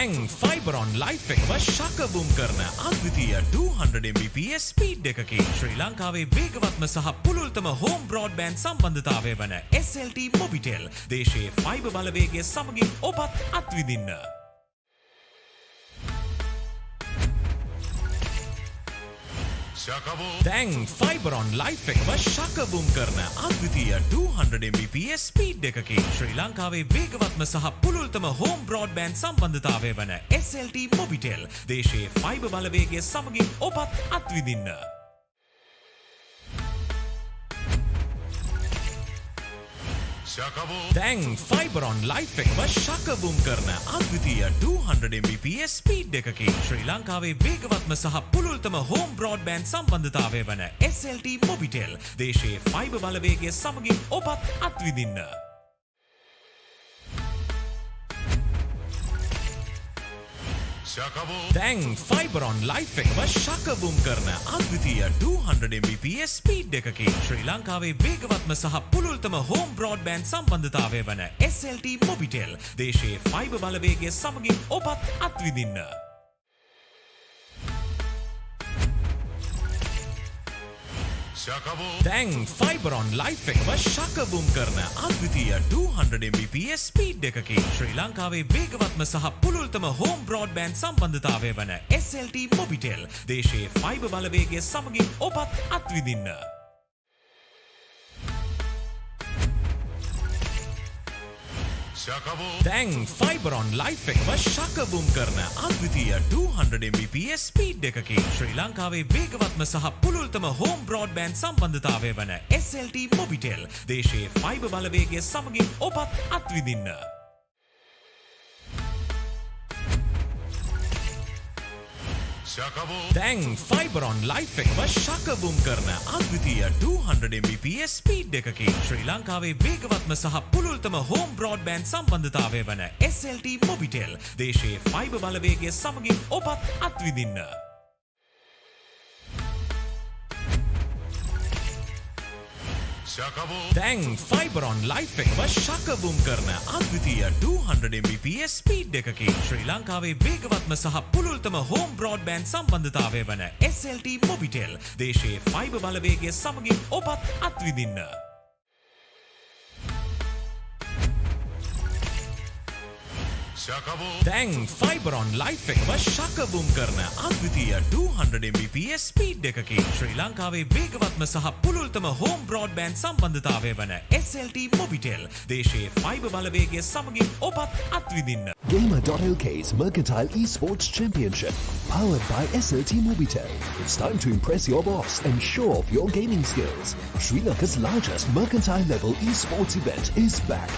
දැන් fibre on life එකම ශකබුම් කරන අද්විතීය 200 Mbps ස්පීඩ් එකකින් ශ්‍රී ලංකාවේ වේගවත්ම සහ පුළුල්තම හෝම් බ්‍රෝඩ්බෑන්ඩ් සම්බන්ධතාවය වන SLT-MOBITEL දේශයේ ෆයිබර් බලවේගය සමගින් ඔබත් අත්විඳින්න. දැන් ෆයිබර් ඔන් ලයිෆ් එකම ශකබුම් කරන අද්විතීය 200 Mbps ස්පීඩ් එකකින් ශ්‍රී ලංකාවේ වේගවත්ම සහ පුළුල්තම හෝම් බ්‍රෝඩ්බෑන්ඩ් සම්බන්ධතාවය වන SLT-MOBITEL දේශයේ ෆයිබර් බලවේගය සමගින් ඔබත් අත්විඳින්න. දැන් ෆයිබර් ඔන් ලයිෆ් එකම ශකබුම් කරන අද්විතීය 200 Mbps ස්පීඩ් එකකින් ශ්‍රී ලංකාවේ වේගවත්ම සහ පුළුල්තම හෝම් බ්‍රෝඩ්බෑන්ඩ් සම්බන්ධතාවය වන SLT-MOBITEL දේශයේ ෆයිබර් බලවේගය සමගින් ඔබත් අත්විඳින්න. දැන් ෆයිබර් ඔන් ලයිෆ් එකම ශකබුම් කරන අද්විතීය 200 Mbps ස්පීඩ් එකකින් ශ්‍රී ලංකාවේ වේගවත්ම සහ පුළුල්තම හෝම් බ්‍රෝඩ්බෑන්ඩ් සම්බන්ධතාවය වන SLT-MOBITEL දේශයේ ෆයිබර් බලවේගය සමගින් ඔබත් අත්විඳින්න. දැන් ෆයිබර් ඔන් ලයිෆ් එකම ශකබුම් කරන අද්විතීය 200 Mbps ස්පීඩ් එකකින් ශ්‍රී ලංකාවේ වේගවත්ම සහ පුළුල්තම හෝම් බ්‍රෝඩ්බෑන්ඩ් සම්බන්ධතාවය වන SLT-MOBITEL දේශයේ ෆයිබර් බලවේගය සමගින් ඔබත් අත්විඳින්න. දැන් ෆයිබර් ඔන් ලයිෆ් එකම ශකබුම් කරන අද්විතීය 200 Mbps ස්පීඩ් එකකින් ශ්‍රී ලංකාවේ වේගවත්ම සහ පුළුල්තම හෝම් බ්‍රෝඩ්බෑන්ඩ් සම්බන්ධතාවය වන SLT-MOBITEL දේශයේ ෆයිබර් බලවේගය සමගින් ඔබත් අත්විඳින්න. දැන් ෆයිබර් ඔන් ලයිෆ් එකම ශකබුම් කරන අද්විතීය 200 Mbps ස්පීඩ් එකකින් ශ්‍රී ලංකාවේ වේගවත්ම සහ පුළුල්තම හෝම් බ්‍රෝඩ්බෑන්ඩ් සම්බන්ධතාවය වන SLT-MOBITEL දේශයේ ෆයිබර් බලවේගය සමගින් ඔබත් අත්විඳින්න. දැන් ෆයිබර් ඔන් ලයිෆ් එකම ශකබුම් කරන අද්විතීය 200 Mbps ස්පීඩ් එකකින් ශ්‍රී ලංකාවේ වේගවත්ම සහ පුළුල්තම හෝම් බ්‍රෝඩ්බෑන්ඩ් සම්බන්ධතාවය වන SLT-MOBITEL දේශයේ ෆයිබර් බලවේගය සමගින් ඔබත් අත්විඳින්න. දැන් ෆයිබර් ඔන් ලයිෆ් එකම ශකබුම් කරන අද්විතීය 200 Mbps ස්පීඩ් එකකින් ශ්‍රී ලංකාවේ වේගවත්ම සහ පුළුල්තම හෝම් බ්‍රෝඩ්බෑන්ඩ් සම්බන්ධතාවය වන SLT-MOBITEL දේශයේ ෆයිබර් බලවේගය සමගින් ඔබත් අත්විඳින්න. Gamer.LK's Mercantile Esports Championship, powered by SLT-MOBITEL. It's time to impress your boss and show off your gaming skills. Sri Lanka's largest mercantile level esports event is back.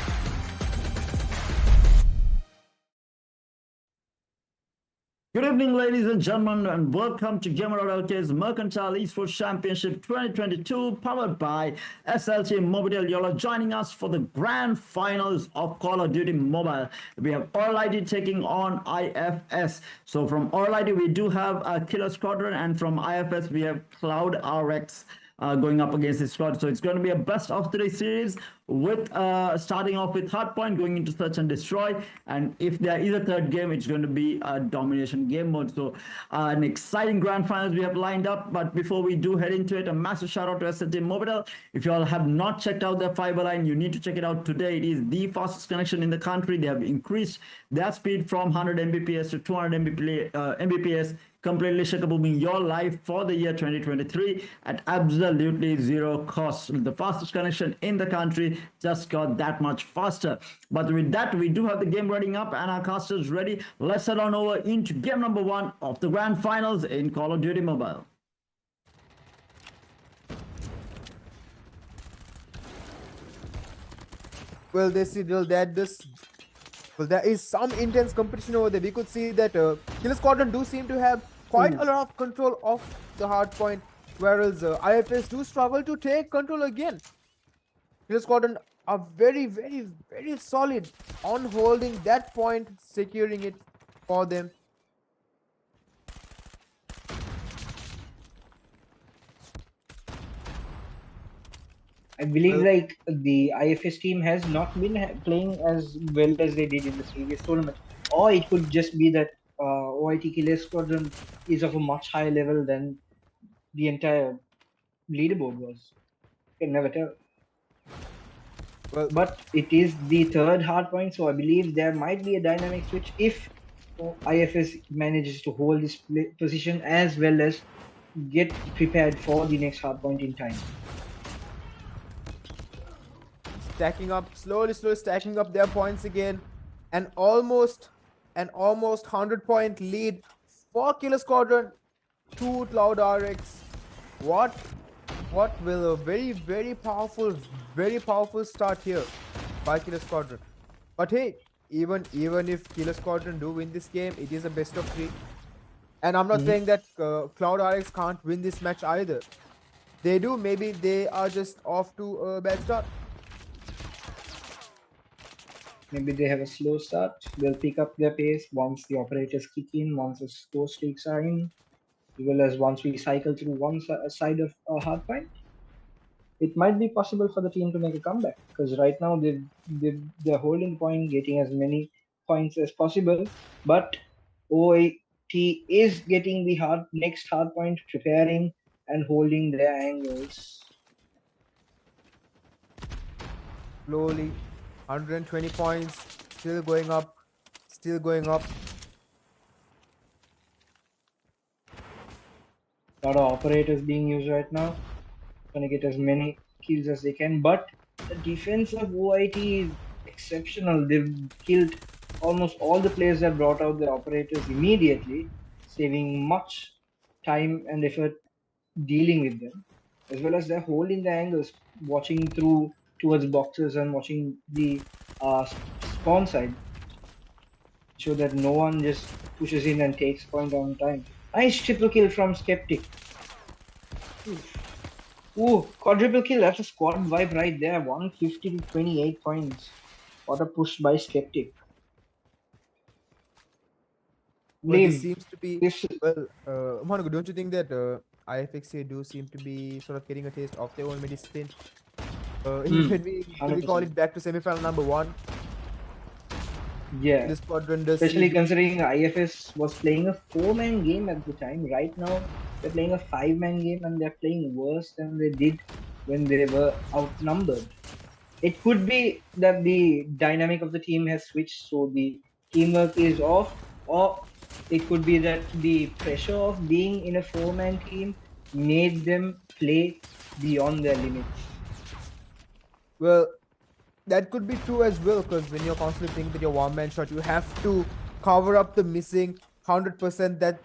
Good evening, ladies and gentlemen, and welcome to Gamer.LK's Mercantile Esports Championship 2022, powered by SLT-MOBITEL. You all are joining us for the grand finals of Call of Duty Mobile. We have OREL taking on IFS. So from OREL, we do have a Killer Squadron, and from IFS, we have CLOUDRX. Going up against this squad. So it's going to be a best of 3 series with starting off with Hardpoint, going into Search and Destroy, and if there is a third game, it's going to be a domination game mode. So an exciting grand finals we have lined up. But before we do head into it, a massive shout out to SLT-MOBITEL. If you all have not checked out their fiber line, you need to check it out today. It is the fastest connection in the country. They have increased their speed from 100 Mbps to 200 Mbps, completely shakabooming your life for the year 2023 at absolutely zero cost. The fastest connection in the country just got that much faster. But with that, we do have the game running up and our casters ready. Let's head on over into game number 1 of the grand finals in Call of Duty Mobile. Well, there is some intense competition over there. We could see that Killer Squadron do seem to have quite a lot of control of the hard point, whereas IFS do struggle to take control again. Killer Squadron are very, very, very solid on holding that point, securing it for them. I believe like the IFS team has not been playing as well as they did in the previous tournament. or it could just be that OIT Killer Squadron is of a much higher level than the entire leaderboard was. You can never tell. Well, But it is the third hard point, so I believe there might be a dynamic switch if IFS manages to hold this position as well as get prepared for the next hard point in time. stacking up slowly stacking up their points again, and almost 100-point lead for Killer Squadron to CLOUDRX. What will a very powerful start here by Killer Squadron. But hey, even if Killer Squadron do win this game, it is a best of 3, and I'm not saying that CLOUDRX can't win this match either. They do. Maybe they are just off to a bad start. Maybe they have a slow start. They'll pick up their pace once the operators kick in, once the score streaks are in, as well as once we cycle through one side of a hard point. It might be possible for the team to make a comeback, because right now they're holding the point, getting as many points as possible. But OIT is getting the next hard point, preparing and holding their angles. Slowly, 120 points, still going up. Lot of operators being used right now, trying to get as many kills as they can. But the defense of OIT is exceptional. They've killed almost all the players that brought out the operators immediately, saving much time and effort dealing with them, as well as they're holding the angles, watching through towards boxes and watching the spawn side, so that no one just pushes in and takes point on time. Nice triple kill from Skeptic. Ooh, quadruple kill. That's a squad vibe right there. 150 to 28 points. What a push by Skeptic. Well, this seems to be Monaco, don't you think that IFX do seem to be sort of getting a taste of their own medicine? When we call it back to semi-final number 1. Yeah, this squadron does, especially considering IFS was playing a 4-man game at the time. Right now they're playing a 5-man game, and they're playing worse than they did when they were outnumbered. It could be that the dynamic of the team has switched, so the teamwork is off, or it could be that the pressure of being in a 4-man team made them play beyond their limits. Well, that could be true as well, because when you're constantly thinking that you're one-man shot, you have to cover up the missing 100% that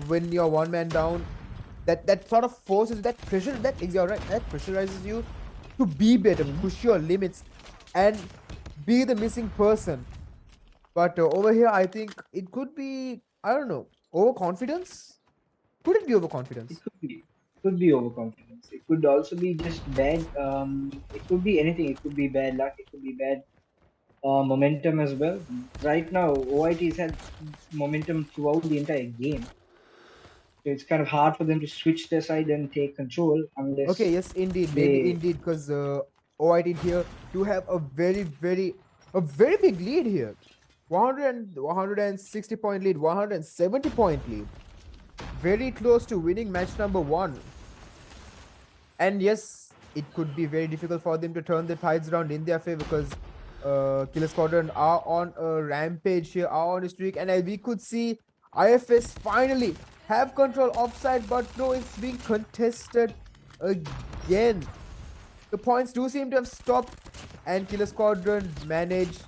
when you're one-man down, that sort of forces that pressure, that pressurizes you to be better, push your limits, and be the missing person. But over here, I think it could be, I don't know, overconfidence? Could it be overconfidence? It could be overconfidence. It could also be just bad. It could be anything. It could be bad luck. It could be bad momentum as well. Right now, OIT's had momentum throughout the entire game. So it's kind of hard for them to switch their side and take control unless. Okay, yes, indeed, maybe indeed, because OIT here do have a very big lead here. 160 point lead, 170 point lead. Very close to winning match number 1. And yes, it could be very difficult for them to turn the tides around in their favor, because Killer Squadron are on a rampage here, are on a streak, and as we could see, IFS finally have control offside, but no, it's being contested again. The points do seem to have stopped, and Killer Squadron managed,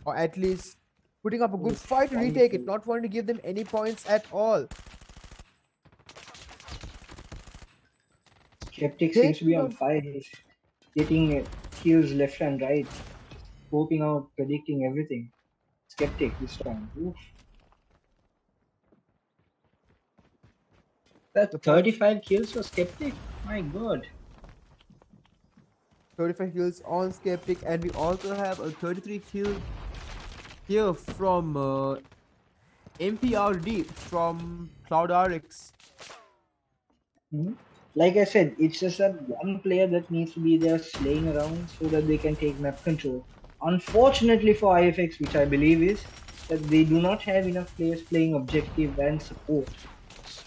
or at least putting up a good fight to retake it, not wanting to give them any points at all. Skeptic seems to be on fire. He's getting kills left and right, scoping out, predicting everything. Skeptic this time. Oof. That's 35 kills for Skeptic. My god. 35 kills on Skeptic, and we also have a 33 kill here from EMPrO from CLOUDRX. Like I said, it's just that one player that needs to be there slaying around so that they can take map control. Unfortunately for IFX, which I believe is, that they do not have enough players playing objective and support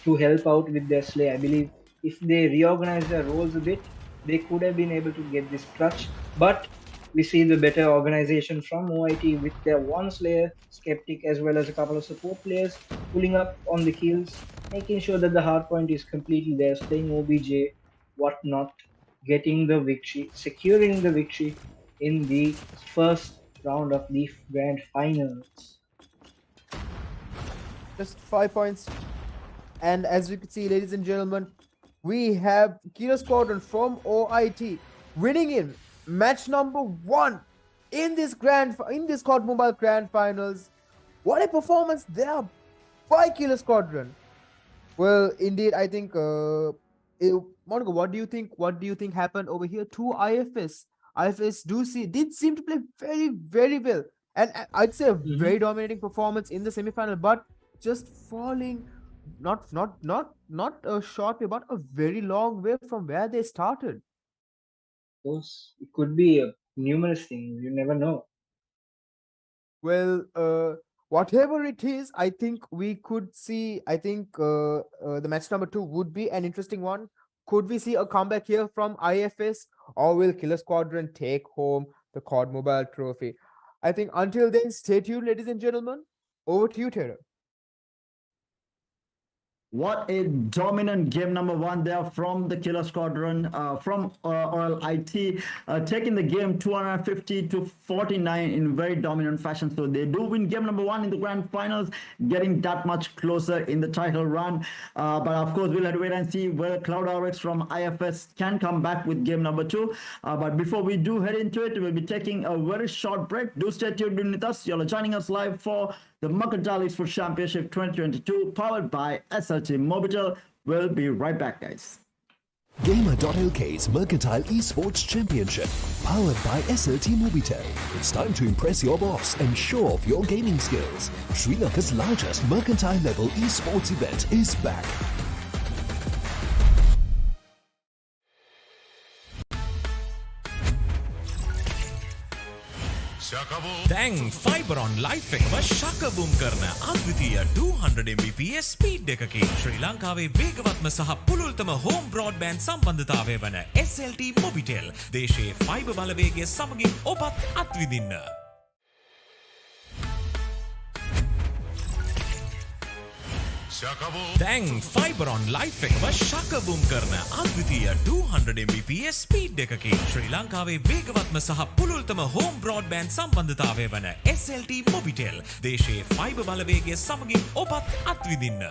to help out with their slay. I believe if they reorganize their roles a bit, they could have been able to get this clutch. But we see the better organization from OIT with their one slayer, Skeptic, as well as a couple of support players pulling up on the kills, making sure that the hard point is completely theirs, playing OBJ, whatnot, getting the victory, securing the victory in the first round of the grand finals. Just 5 points. And as we can see, ladies and gentlemen, we have Killer Squadron from OIT winning in match number 1 in this COD Mobile Grand Finals. What a performance there by Killer Squadron. Well, indeed, I think Monica, what do you think? What do you think happened over here to IFS? IFS did seem to play very, very well, and I'd say a very dominating performance in the semi-final, but just falling not a short way, but a very long way from where they started. Of course, it could be numerous things. You never know. Well, whatever it is, I think we could see. I think the match number 2 would be an interesting one. Could we see a comeback here from IFS, or will Killer Squadron take home the COD Mobile trophy? I think until then, stay tuned, ladies and gentlemen. Over to you, Taylor. What a dominant game number 1 there from the Killer Squadron, from OREL IT, taking the game 250 to 49 in very dominant fashion. So they do win game number 1 in the grand finals, getting that much closer in the title run. But of course, we'll have to wait and see whether CLOUDRX from IFS can come back with game number 2. But before we do head into it, we'll be taking a very short break. Do stay tuned with us. You're joining us live for the Mercantile Esports Championship 2022, powered by SLT-MOBITEL. We'll be right back, guys. Gamer.LK's Mercantile Esports Championship, powered by SLT-MOBITEL. It's time to impress your boss and show off your gaming skills. Sri Lanka's largest mercantile-level esports event is back. දැන් ෆයිබරොන් life එකම ශකබුම් කරන අද්විතීය 200 Mbps speed එකකින් ශ්‍රී ලංකාවේ වේගවත්ම සහ පුළුල්තම home broadband සම්බන්ධතාවය වන SLT-MOBITEL දේශයේ fibre බලවේගය සමගින් ඔබත් අත්විඳින්න. දැන් ෆයිබරොන් ලයිෆ් එකම ශකබුම් කරන අද්විතීය 200 Mbps ස්පීඩ් එකකින් ශ්‍රී ලංකාවේ වේගවත්ම සහ පුළුල්තම හෝම් බ්‍රෝඩ්බෑන්ඩ් සම්බන්ධතාවය වන SLT-MOBITEL දේශයේ ෆයිබර් බලවේගය සමගින් ඔබත් අත්විඳින්න.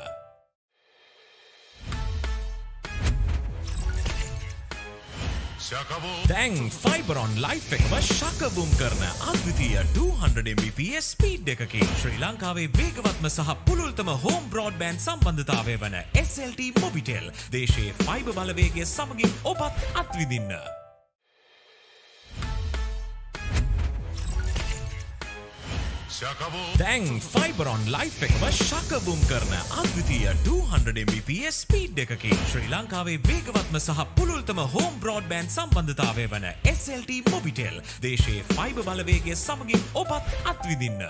දැන් ෆයිබරොන් ලයිෆ් එකම ශකබුම් කරන අද්විතීය 200 Mbps ස්පීඩ් එකකින් ශ්‍රී ලංකාවේ වේගවත්ම සහ පුළුල්තම හෝම් බ්‍රෝඩ්බෑන්ඩ් සම්බන්ධතාවය වන SLT-MOBITEL දේශයේ ෆයිබර් බලවේගය සමගින් ඔබත් අත්විඳින්න. දැන් ෆයිබරොන් ලයිෆ් එකම ශකබුම් කරන අද්විතීය 200 Mbps ස්පීඩ් එකකින් ශ්‍රී ලංකාවේ වේගවත්ම සහ පුළුල්තම හෝම් බ්‍රෝඩ්බෑන්ඩ් සම්බන්ධතාවය වන SLT-MOBITEL දේශයේ ෆයිබර් බලවේගය සමගින් ඔබත් අත්විඳින්න.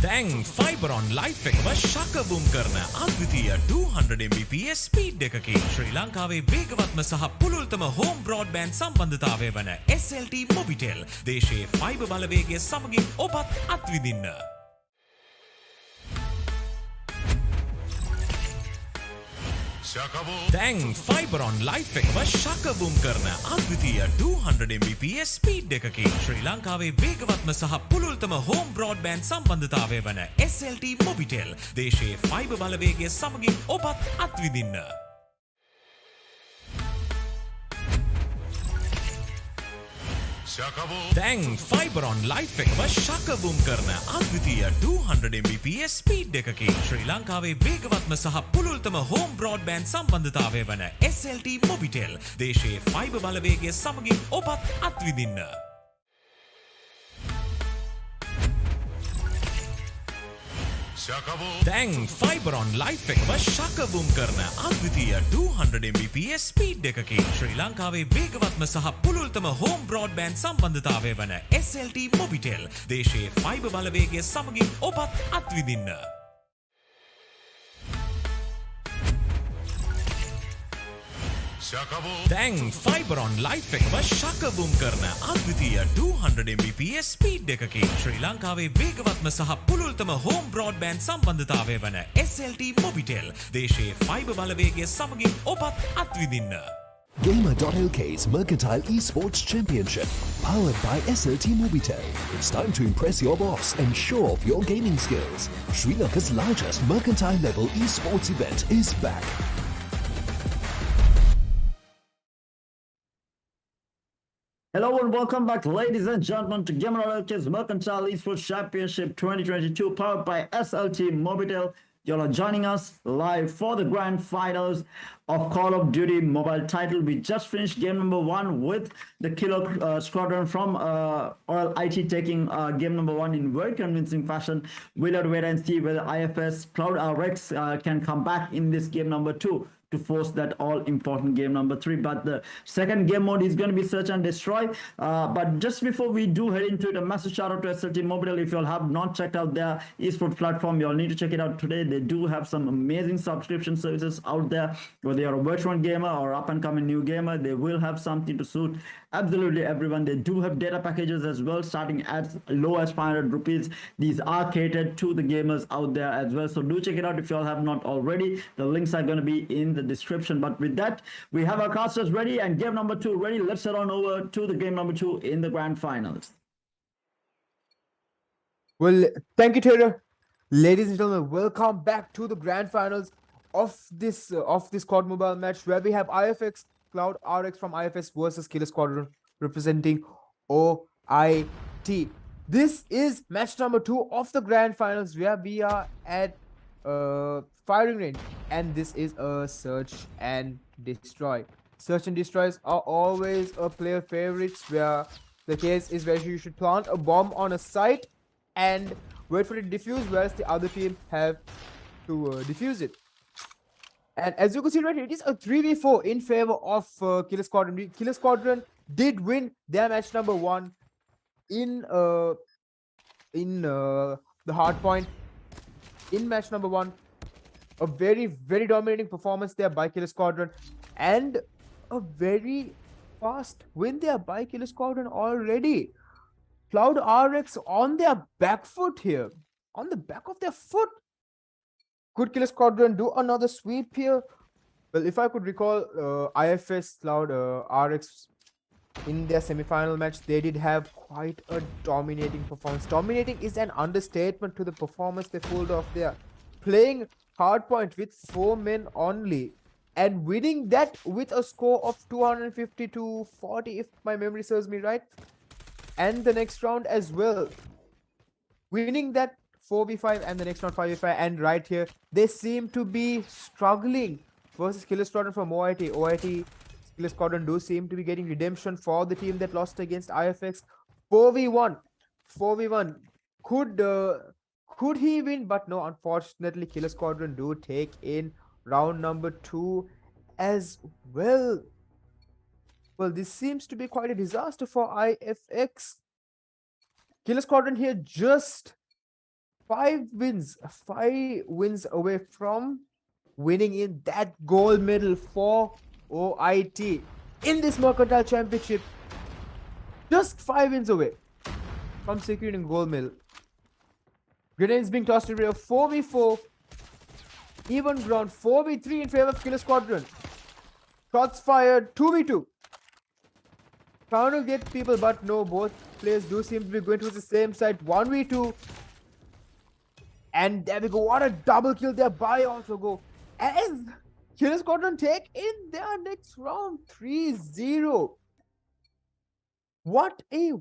දැන් ෆයිබරොන් ලයිෆ් එකම ශකබුම් කරන අද්විතීය 200 Mbps ස්පීඩ් එකකින් ශ්‍රී ලංකාවේ වේගවත්ම සහ පුළුල්තම හෝම් බ්‍රෝඩ්බෑන්ඩ් සම්බන්ධතාවය වන SLT-MOBITEL දේශයේ ෆයිබර් බලවේගය සමගින් ඔබත් අත්විඳින්න. දැන් ෆයිබරොන් ලයිෆ් එකම ශකබුම් කරන අද්විතීය 200 Mbps ස්පීඩ් එකකින් ශ්‍රී ලංකාවේ වේගවත්ම සහ පුළුල්තම හෝම් බ්‍රෝඩ්බෑන්ඩ් සම්බන්ධතාවය වන SLT-MOBITEL දේශයේ ෆයිබර් බලවේගය සමගින් ඔබත් අත්විඳින්න. දැන් ෆයිබරොන් ලයිෆ් එකම ශකබුම් කරන අද්විතීය 200 Mbps ස්පීඩ් එකකින් ශ්‍රී ලංකාවේ වේගවත්ම සහ පුළුල්තම හෝම් බ්‍රෝඩ්බෑන්ඩ් සම්බන්ධතාවය වන SLT-MOBITEL දේශයේ ෆයිබර් බලවේගය සමගින් ඔබත් අත්විඳින්න. දැන් ෆයිබරොන් ලයිෆ් එකම ශකබුම් කරන අද්විතීය 200 Mbps ස්පීඩ් එකකින් ශ්‍රී ලංකාවේ වේගවත්ම සහ පුළුල්තම හෝම් බ්‍රෝඩ්බෑන්ඩ් සම්බන්ධතාවය වන SLT-MOBITEL දේශයේ ෆයිබර් බලවේගය සමගින් ඔබත් අත්විඳින්න. දැන් ෆයිබරොන් ලයිෆ් එකම ශකබුම් කරන අද්විතීය 200 Mbps ස්පීඩ් එකකින් ශ්‍රී ලංකාවේ වේගවත්ම සහ පුළුල්තම හෝම් බ්‍රෝඩ්බෑන්ඩ් සම්බන්ධතාවය වන SLT-MOBITEL දේශයේ ෆයිබර් බලවේගය සමගින් ඔබත් අත්විඳින්න. Gamer.LK's Mercantile Esports Championship, powered by SLT-MOBITEL. It's time to impress your boss and show off your gaming skills. Sri Lanka's largest mercantile level esports event is back. Hello and welcome back, ladies and gentlemen, to Gamer.LK's Mercantile Esports Championship 2022, powered by SLT-MOBITEL. Y'all are joining us live for the grand finals of Call of Duty mobile title. We just finished game number 1 with the Kilo Squadron from OREL IT taking game number 1 in very convincing fashion. We'll have to wait and see whether IFS CLOUDRX can come back in this game number 2 to force that all-important game number 3. But the second game mode is going to be search and destroy. But just before we do head into it, a massive shout out to SLT-MOBITEL. If you all have not checked out their esports platform, you all need to check it out today. They do have some amazing subscription services out there. Whether you're a veteran gamer or up-and-coming new gamer, they will have something to suit absolutely everyone. They do have data packages as well, starting as low as 500 rupees. These are catered to the gamers out there as well. So do check it out if you all have not already. The links are going to be in the description. But with that, we have our casters ready and game number 2 ready. Let's head on over to the game number 2 in the grand finals. Well, thank you, Taylor. Ladies and gentlemen, welcome back to the grand finals of this quad mobile match, where we have IFX CLOUDRX from IFS versus Killer Squadron representing OIT. This is match number 2 of the grand finals, where we are at firing range, and this is a search and destroy. Search and destroys are always a player favorites, where the case is where you should plant a bomb on a site and wait for it to defuse, whereas the other team have to defuse it. And as you can see right here, it is a 3v4 in favor of Killer Squadron. Killer Squadron did win their match number 1 in the hard point in match number 1. A very, very dominating performance there by Killer Squadron, and a very fast win there by Killer Squadron already. CLOUDRX on their back foot here, on the back of their foot. Could Killer Squadron do another sweep here? Well, if I could recall, IFS CLOUDRX in their semi-final match, they did have quite a dominating performance. Dominating is an understatement to the performance they pulled off there. Playing hardpoint with 4 men only and winning that with a score of 250 to 40, if my memory serves me right. And the next round as well, winning that 4v5 and the next round 5v5. And right here, they seem to be struggling versus Killer Squadron from OIT. OIT, Killer Squadron do seem to be getting redemption for the team that lost against IFX. 4v1. Could he win? But no, unfortunately, Killer Squadron do take in round number 2 as well. Well, this seems to be quite a disaster for IFX. Killer Squadron here just 5 wins away from winning in that gold medal for OIT in this Mercantile Championship. Just 5 wins away from securing gold medal. Grenades being tossed in a 4v4. Even ground 4v3 in favor of Killer Squadron. Shots fired 2v2. Trying to get people, but no, both players do seem to be going towards the same side. 1v2. And there we go. What a double kill there by AlphaGo. As Killer Squadron take in their next round 3-0. What a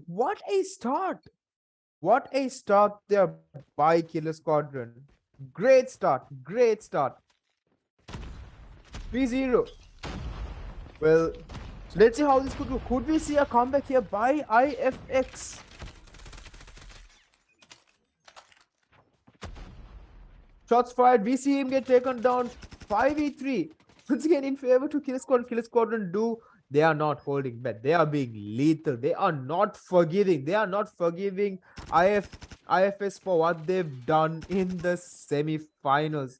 start. What a start there by Killer Squadron. Great start. 3-0. Well, so let's see how this could go. Could we see a comeback here by IFX? Shots fired. We see him get taken down. 5v3. Once again in favor to Kill Squadron. Kill Squadron they are not holding back. They are being lethal. They are not forgiving. They are not forgiving IFS for what they've done in the semi-finals.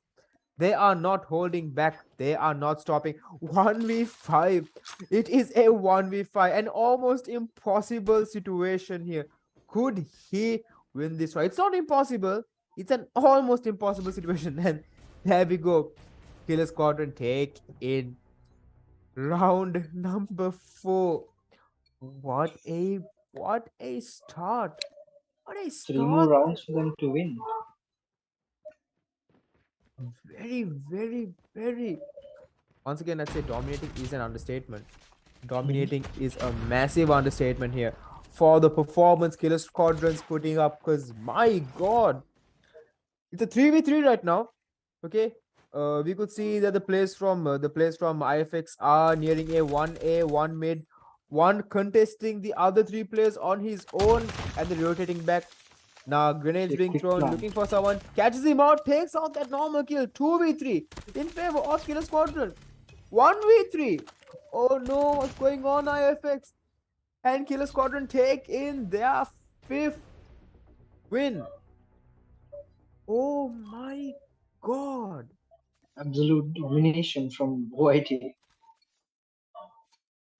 They are not holding back. They are not stopping. 1v5. It is a 1v5. An almost impossible situation here. Could he win this fight? It's not impossible. It's an almost impossible situation. And there we go. Killer Squadron take in round number 4. What a start. What a start. 3 more rounds for them to win. Very. Once again, I'd say dominating is an understatement. Dominating is a massive understatement here for the performance Killer Squadron's putting up. Because my God, it's a 3v3 right now. Okay, we could see that the players from IFX are nearing a 1A, 1 mid, one contesting the other 3 players on his own, and they're rotating back. Now grenades being thrown, looking for someone, catches him out, takes out that normal kill. 2v3 in favor of Killer Squadron. 1v3. Oh no, what's going on, IFX? And Killer Squadron take in their 5th win. Oh my God. Absolute domination from OIT.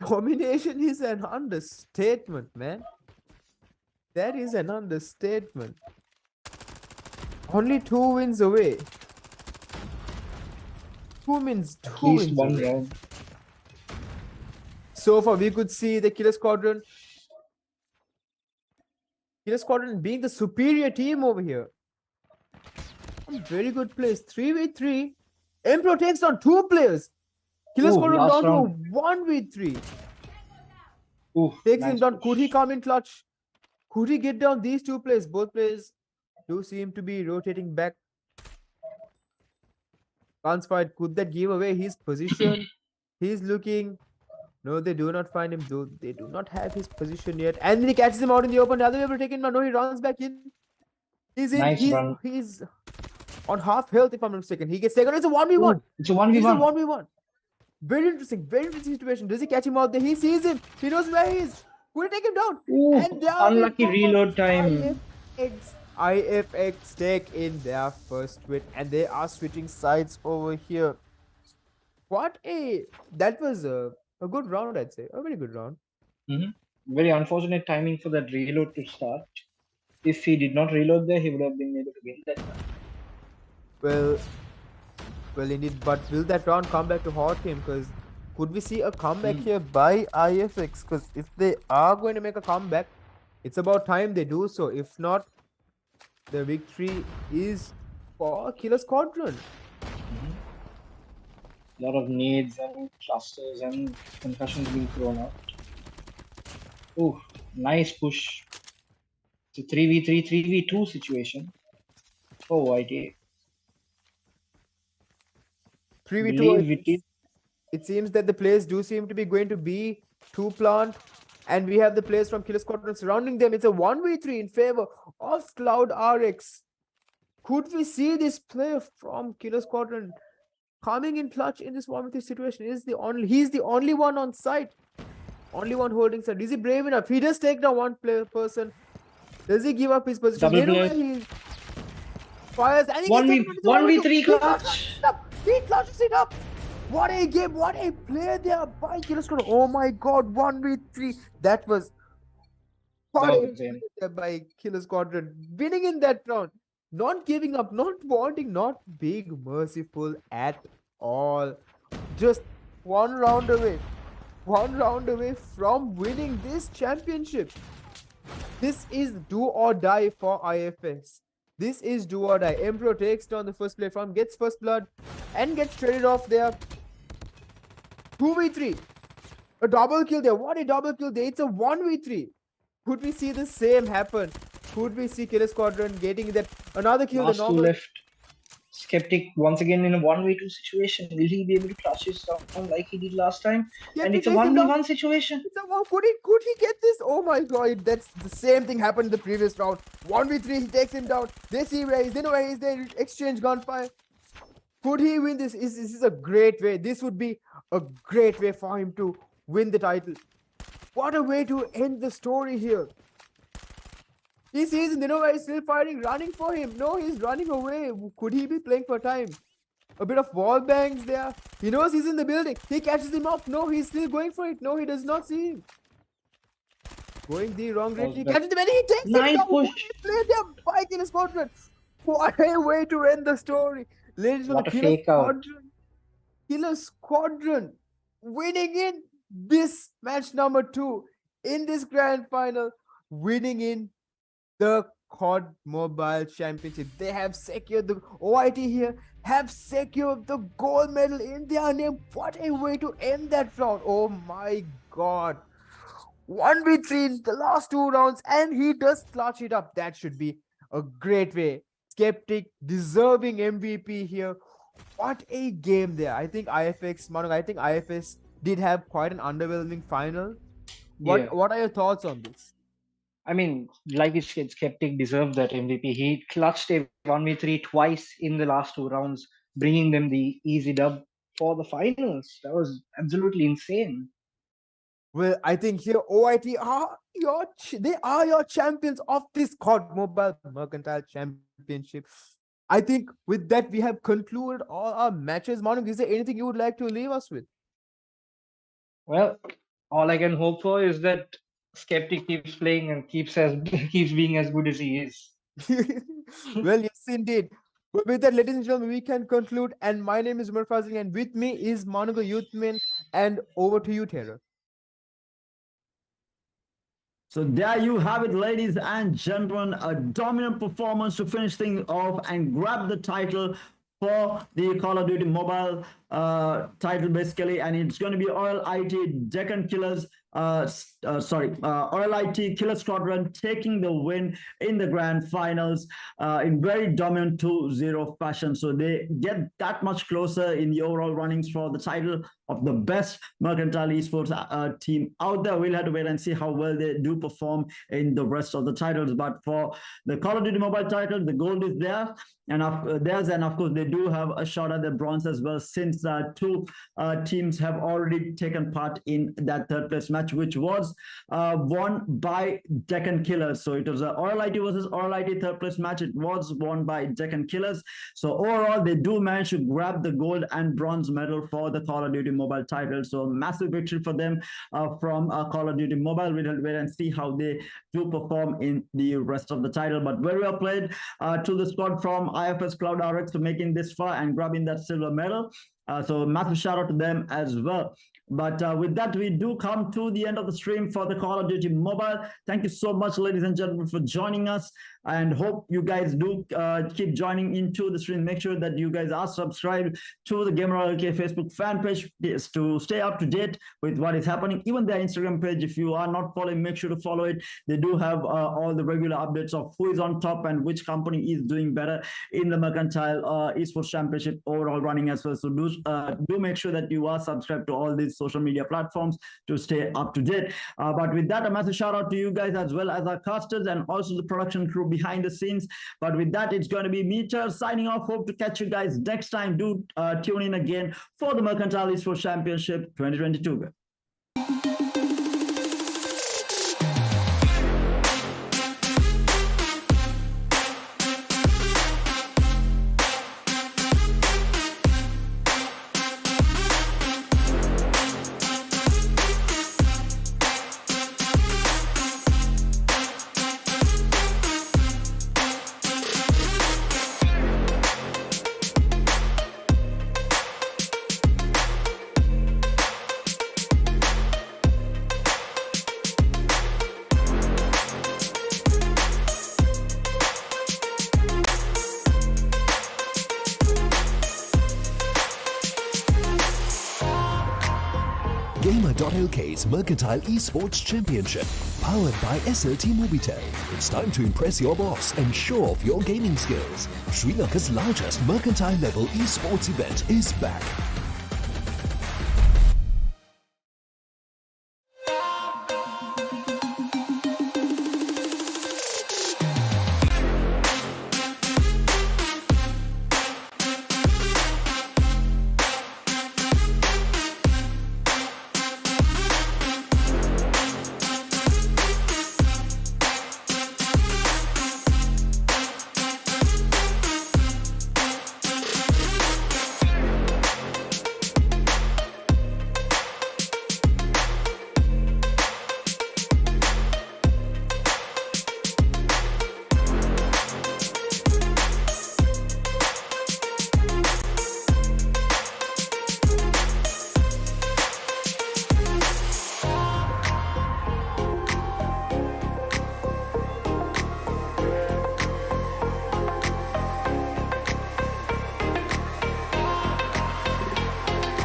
Domination is an understatement, man. That is an understatement. Only 2 wins away. 2 wins. At least 1 away. round. So far, we could see the Killer Squadron being the superior team over here. Some very good plays. 3v3. EMPrO takes down 2 players. Killer Squadron down to 1v3. Takes him down. Could he come in clutch? Could he get down these 2 players? Both players do seem to be rotating back. Can't fight. Could that give away his position? He's looking. No, they do not find him. Though they do not have his position yet. And then he catches him out in the open. The other way able to take him. No, he runs back in. He's in. He's on half health, if I'm not mistaken. He gets taken. It's a 1v1. It's a 1v1. It's a 1v1. Very interesting situation. Does he catch him out there? He sees him. He knows where he is. Will take him down? And unlucky reload time. IFX take in their first win, and they are switching sides over here. That was a good round, I'd say. A very good round. Very unfortunate timing for that reload to start. If he did not reload there, he would have been able to win that round. Well, indeed. But will that round come back to haunt him? Because could we see a comeback here by IFX? Because if they are going to make a comeback, it's about time they do so. If not, the victory is for Killer Squadron. A lot of nades and clusters and concussions being thrown out. Oh, nice push. It's a 3v3, 3v2 situation for OIT. 3v2. It seems that the players do seem to be going to be 2 plant, and we have the players from Killer Squadron surrounding them. It's a 1v3 in favor of CLOUDRX. Could we see this player from Killer Squadron coming in clutch in this 1v3 situation? He's the only one on site, only one holding side. Is he brave enough? He does take down one person. Does he give up his position? He fires and he 1v3 clutch. He clutches it up. What a game, what a play there by Killer Squadron. Oh my God, 1v3. That was by Killer Squadron. Winning in that round. Not giving up, not wanting, not being merciful at all. Just 1 round away. 1 round away from winning this championship. This is do or die for IFS. This is do or die. EMPrO takes down the first player from, gets first blood, and gets traded off there. 2v3. A double kill there. What a double kill there. It's a 1v3. Could we see the same happen? Could we see Killer Squadron getting that another kill? Last 2 left. Skeptic once again in a 1v2 situation. Will he be able to clutch his down like he did last time? And it's a 1v1 situation. Could he get this? Oh my god, that's the same thing happened in the previous round. 1v3, he takes him down. They see where he's, they know where he's, they exchange gunfire. Could he win this? This is a great way. This would be a great way for him to win the title. What a way to end the story here. He sees him, they know where he's still fighting, running for him. No, he's running away. Could he be playing for time? A bit of wall bangs there. He knows he's in the building. He catches him up. No, he's still going for it. No, he does not see him. Going the wrong direction. He catches him and he takes Nice him down. push. He played their bike in his squadron. What a way to end the story. Ladies and What a gentlemen, fake out. Killer Squadron winning in this match number 2 in this grand final, winning in the COD Mobile Championship. They have secured the OIT here, have secured the gold medal in their name. What a way to end that round. Oh my god. 1v3 in the last 2 rounds, and he does clutch it up. That should be a great way. Skeptic deserving MVP here. What a game there. I think IFS did have quite an underwhelming final. What are your thoughts on this? I mean, like you said, Skeptic deserved that MVP. He clutched a 1v3 twice in the last 2 rounds, bringing them the easy dub for the finals. That was absolutely insane. Well, I think here OIT are your champions of this COD Mobile Mercantile Championship. I think with that we have concluded all our matches. Manu, is there anything you would like to leave us with? Well, all I can hope for is that Skeptic keeps playing and keeps being as good as he is. Well, yes, indeed. But with that, ladies and gentlemen, we can conclude. And my name is Umar Fazil, and with me is Manuga Youthman. And over to you, Taylor. So there you have it, ladies and gentlemen, a dominant performance to finish things off and grab the title for the Call of Duty Mobile title, basically, and it's going to be OREL IT Deccan Killers. OREL IT Killer Squadron taking the win in the grand finals in very dominant 2-0 fashion. So they get that much closer in the overall runnings for the title of the best Mercantile Esports team out there. We'll have to wait and see how well they do perform in the rest of the titles. But for the Call of Duty Mobile title, the gold is there. And of course, they do have a shot at the bronze as well, since 2 teams have already taken part in that 3rd place match, which was won by Deccan Killers. So it was a OREL IT versus OREL IT 3rd place match. It was won by Deccan Killers. So overall, they do manage to grab the gold and bronze medal for the Call of Duty Mobile title. So massive victory for them from Call of Duty Mobile. We'll wait and see how they do perform in the rest of the title. But very well played to the squad from IFS CLOUDRX for making this far and grabbing that silver medal. So massive shout out to them as well. But with that, we do come to the end of the stream for the Call of Duty Mobile. Thank you so much, ladies and gentlemen, for joining us, and hope you guys do keep joining into the stream. Make sure that you guys are subscribed to the Gamer.LK Facebook fan page to stay up to date with what is happening. Even their Instagram page, if you are not following, make sure to follow it. They do have all the regular updates of who is on top and which company is doing better in the Mercantile Esports Championship overall running as well. So do make sure that you are subscribed to all these social media platforms to stay up to date. But with that, a massive shout out to you guys as well as our casters and also the production crew behind the scenes. But with that, it's going to be Meter signing off. Hope to catch you guys next time. Do tune in again for the Mercantile Esports Championship 2022. Gamer.LK's Mercantile Esports Championship, powered by SLT-MOBITEL. It's time to impress your boss and show off your gaming skills. Sri Lanka's largest mercantile level esports event is back.